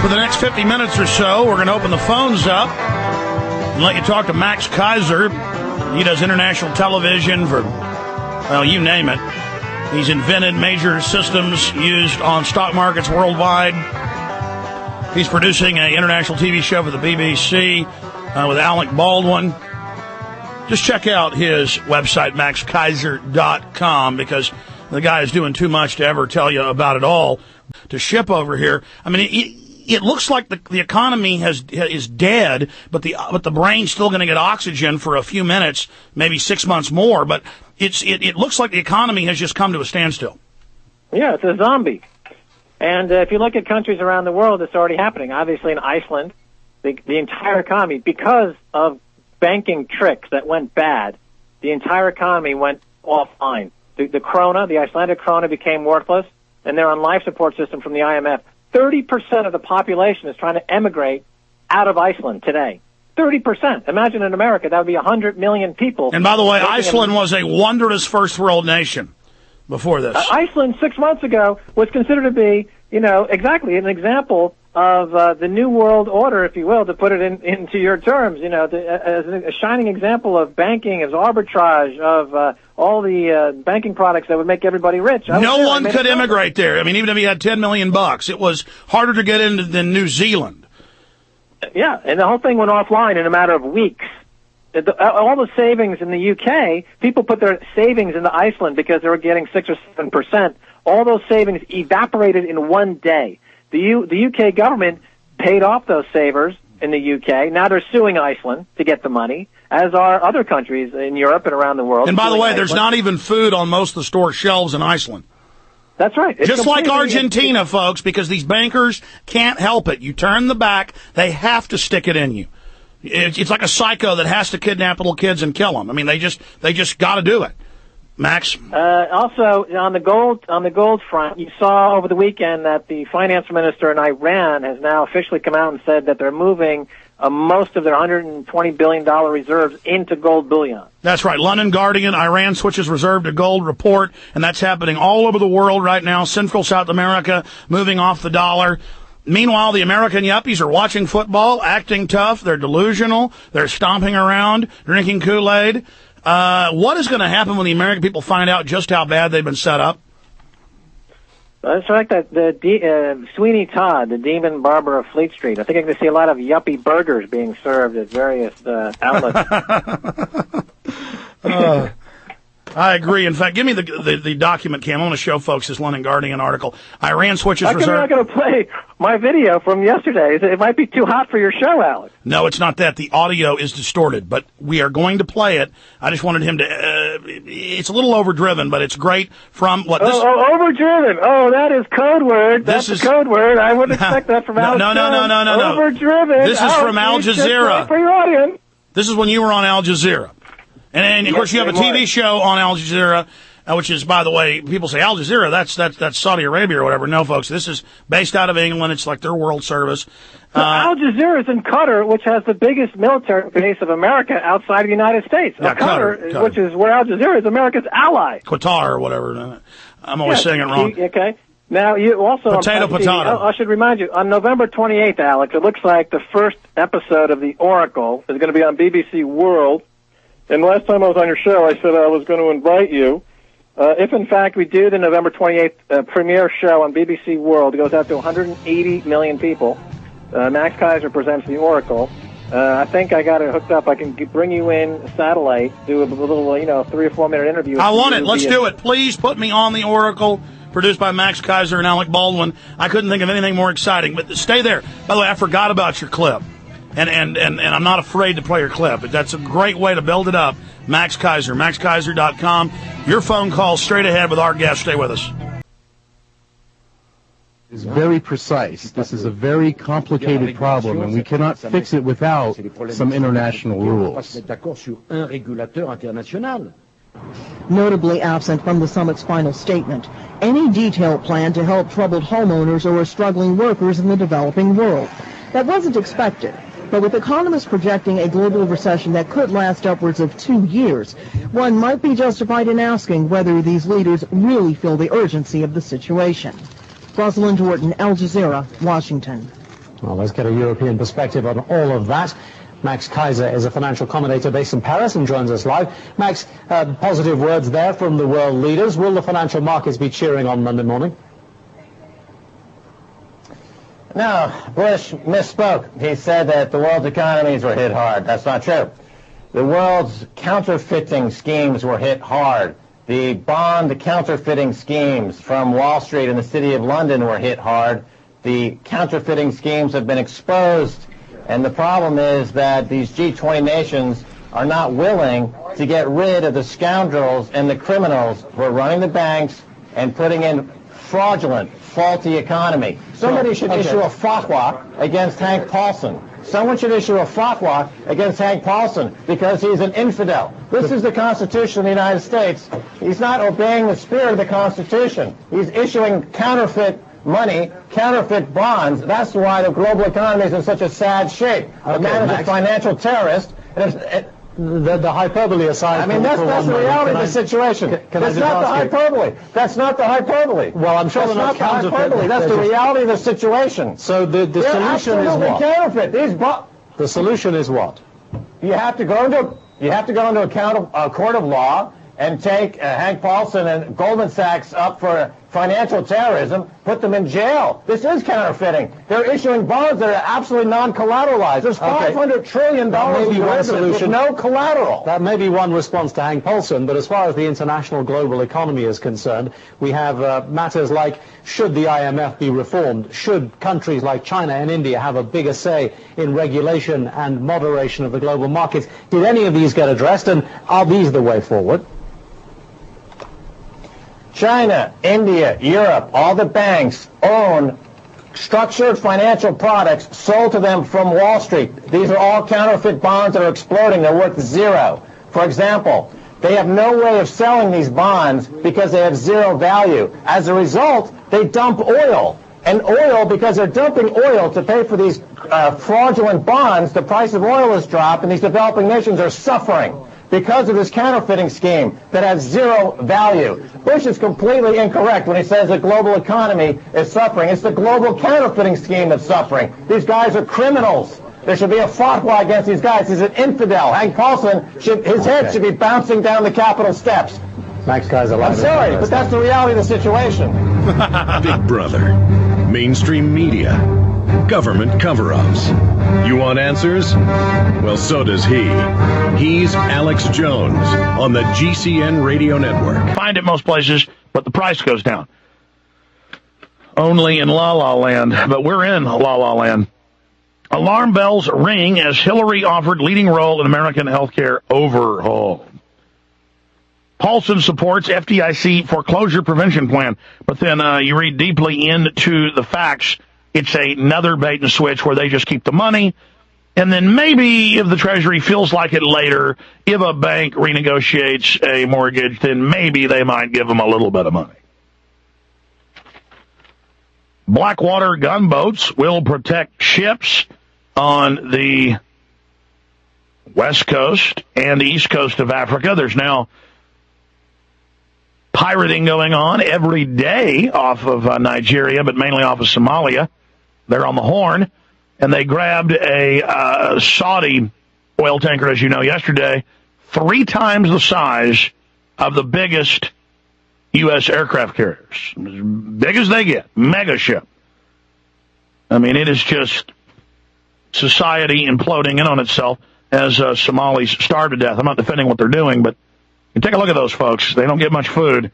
For the next 50 minutes or so, we're going to open the phones up and let you talk to Max Keiser. He does international television for, well, you name it. He's invented major systems used on stock markets worldwide. He's producing an international TV show for the BBC with Alec Baldwin. Just check out his website, maxkeiser.com, because the guy is doing too much to ever tell you about it all. To ship over here, I mean, it looks like the economy is dead, but the brain's still going to get oxygen for a few minutes, maybe 6 months more. But it looks like the economy has just come to a standstill. Yeah, it's a zombie. And if you look at countries around the world, it's already happening. Obviously, in Iceland, the entire economy, because of banking tricks that went bad, the entire economy went offline. The krona, the Icelandic krona, became worthless, and they're on life support system from the IMF. 30% of the population is trying to emigrate out of Iceland today. 30%. Imagine in America, that would be 100 million people. And by the way, Iceland was a wondrous first world nation before this. Iceland 6 months ago was considered to be, exactly an example of the New World Order, if you will, to put it into your terms, as a shining example of banking, as arbitrage, of all the banking products that would make everybody rich. No one could immigrate there. I mean, even if you had $10 million, it was harder to get into than New Zealand. Yeah, and the whole thing went offline in a matter of weeks. All the savings in the UK, people put their savings into Iceland because they were getting 6 or 7%. All those savings evaporated in one day. The UK government paid off those savers in the UK. Now they're suing Iceland to get the money, as are other countries in Europe and around the world. And by the way, there's not even food on most of the store shelves in Iceland. That's right. Just like Argentina, folks, because these bankers can't help it. You turn the back, they have to stick it in you. It's like a psycho that has to kidnap little kids and kill them. I mean, they just got to do it. Max? Also, on the gold front, you saw over the weekend that the finance minister in Iran has now officially come out and said that they're moving most of their $120 billion reserves into gold bullion. That's right. London Guardian, Iran switches reserve to gold report, and that's happening all over the world right now. Central South America moving off the dollar. Meanwhile, the American yuppies are watching football, acting tough. They're delusional. They're stomping around, drinking Kool-Aid. What is going to happen when the American people find out just how bad they've been set up? It's like the Sweeney Todd, the demon barber of Fleet Street. I think I'm going to see a lot of yuppie burgers being served at various outlets. I agree. In fact, give me the document, Cam. I want to show folks this London Guardian article. Iran switches reserve. I'm not going to play my video from yesterday. It might be too hot for your show, Alex. No, it's not that. The audio is distorted, but we are going to play it. I just wanted him to. It's a little overdriven, but it's great. From what? Overdriven. Oh, that is code word. That's a code word. I wouldn't expect that from Alex. No. Overdriven. This is from Al Jazeera. For your audience. This is when you were on Al Jazeera. And of course, you have a TV show on Al Jazeera, which is, by the way, people say Al Jazeera, that's Saudi Arabia or whatever. No, folks, this is based out of England. It's like their world service. Al Jazeera is in Qatar, which has the biggest military base of America outside the United States. Yeah, Qatar, which is where Al Jazeera is America's ally. Qatar or whatever. I'm always saying it wrong. Okay. Now, you also... Potato. I should remind you, on November 28th, Alex, it looks like the first episode of The Oracle is going to be on BBC World. And last time I was on your show, I said I was going to invite you. If, in fact, we do the November 28th premiere show on BBC World, it goes out to 180 million people. Max Keiser presents The Oracle. I think I got it hooked up. I can bring you in satellite, do a little, 3 or 4 minute interview. I want it. Let's do it. Please put me on The Oracle, produced by Max Keiser and Alec Baldwin. I couldn't think of anything more exciting. But stay there. By the way, I forgot about your clip. And I'm not afraid to play your clip. That's a great way to build it up. Max Keiser, maxkeiser.com. Your phone call straight ahead with our guest. Stay with us. Is very precise. This is a very complicated problem, and we cannot fix it without some international rules. Notably absent from the summit's final statement, any detailed plan to help troubled homeowners or struggling workers in the developing world. That wasn't expected, but with economists projecting a global recession that could last upwards of 2 years, one might be justified in asking whether these leaders really feel the urgency of the situation. Rosalind Horton, Al Jazeera, Washington. Well, let's get a European perspective on all of that. Max Keiser is a financial commentator based in Paris and joins us live. Max, positive words there from the world leaders. Will the financial markets be cheering on Monday morning? No, Bush misspoke. He said that the world's economies were hit hard. That's not true. The world's counterfeiting schemes were hit hard. The bond counterfeiting schemes from Wall Street and the City of London were hit hard. The counterfeiting schemes have been exposed, and the problem is that these G20 nations are not willing to get rid of the scoundrels and the criminals who are running the banks and putting in fraudulent, faulty economy. Somebody should issue a fatwa against Hank Paulson. Someone should issue a fatwa against Hank Paulson because he's an infidel. This is the Constitution of the United States. He's not obeying the spirit of the Constitution. He's issuing counterfeit money, counterfeit bonds. That's why the global economy is in such a sad shape. The man is a financial terrorist. The hyperbole aside. I mean, that's the reality of the situation. That's not the hyperbole. That's not the hyperbole. Well, I'm sure they're not hyperbole. That's the reality of the situation. So the solution is what? Counterfeit. The solution is what? You have to go into a court of law and take Hank Paulson and Goldman Sachs up for financial terrorism, put them in jail. This is counterfeiting. They're issuing bonds that are absolutely non-collateralized. There's $500 trillion with no collateral. That may be one response to Hank Paulson, but as far as the international global economy is concerned, we have matters like, should the IMF be reformed? Should countries like China and India have a bigger say in regulation and moderation of the global markets? Did any of these get addressed, and are these the way forward? China, India, Europe, all the banks own structured financial products sold to them from Wall Street. These are all counterfeit bonds that are exploding. They're worth zero. For example, they have no way of selling these bonds because they have zero value. As a result, they dump oil. And oil, because they're dumping oil to pay for these fraudulent bonds, the price of oil has dropped, and these developing nations are suffering because of this counterfeiting scheme that has zero value. Bush is completely incorrect when he says the global economy is suffering. It's the global counterfeiting scheme that's suffering. These guys are criminals. There should be a fatwa against these guys. He's an infidel. Hank Paulson, his head should be bouncing down the Capitol steps. Max Keiser. I'm sorry, but that's the reality of the situation. Big Brother, mainstream media, government cover-ups. You want answers? Well, so does he. He's Alex Jones on the GCN Radio Network. Find it most places, but the price goes down. Only in La La Land, but we're in La La Land. Alarm bells ring as Hillary offered leading role in American healthcare overhaul. Paulson supports FDIC foreclosure prevention plan, but then you read deeply into the facts. It's another bait and switch where they just keep the money, and then maybe if the Treasury feels like it later, if a bank renegotiates a mortgage, then maybe they might give them a little bit of money. Blackwater gunboats will protect ships on the west coast and east coast of Africa. There's now pirating going on every day off of Nigeria, but mainly off of Somalia. They're on the Horn, and they grabbed a Saudi oil tanker, as you know, yesterday, 3 times the size of the biggest U.S. aircraft carriers. As big as they get. Mega ship. I mean, it is just society imploding in on itself as Somalis starve to death. I'm not defending what they're doing, but you take a look at those folks. They don't get much food,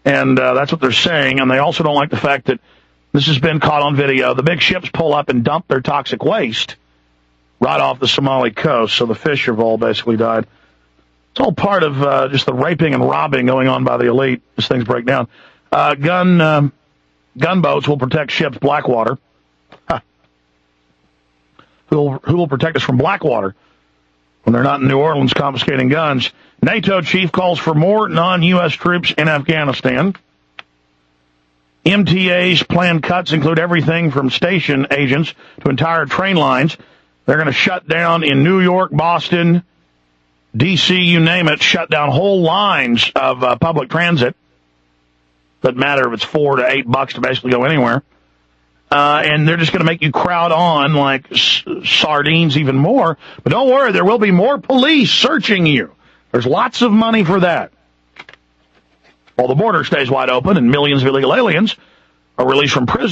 and that's what they're saying. And they also don't like the fact that this has been caught on video. The big ships pull up and dump their toxic waste right off the Somali coast, so the fish have all basically died. It's all part of just the raping and robbing going on by the elite as things break down. Gunboats will protect ships Blackwater. Huh. Who will protect us from Blackwater when they're not in New Orleans confiscating guns? NATO chief calls for more non-U.S. troops in Afghanistan. MTA's planned cuts include everything from station agents to entire train lines. They're going to shut down in New York, Boston, D.C., you name it, shut down whole lines of public transit. Doesn't matter if it's $4 to $8 to basically go anywhere. And they're just going to make you crowd on like sardines even more. But don't worry, there will be more police searching you. There's lots of money for that. While the border stays wide open and millions of illegal aliens are released from prison.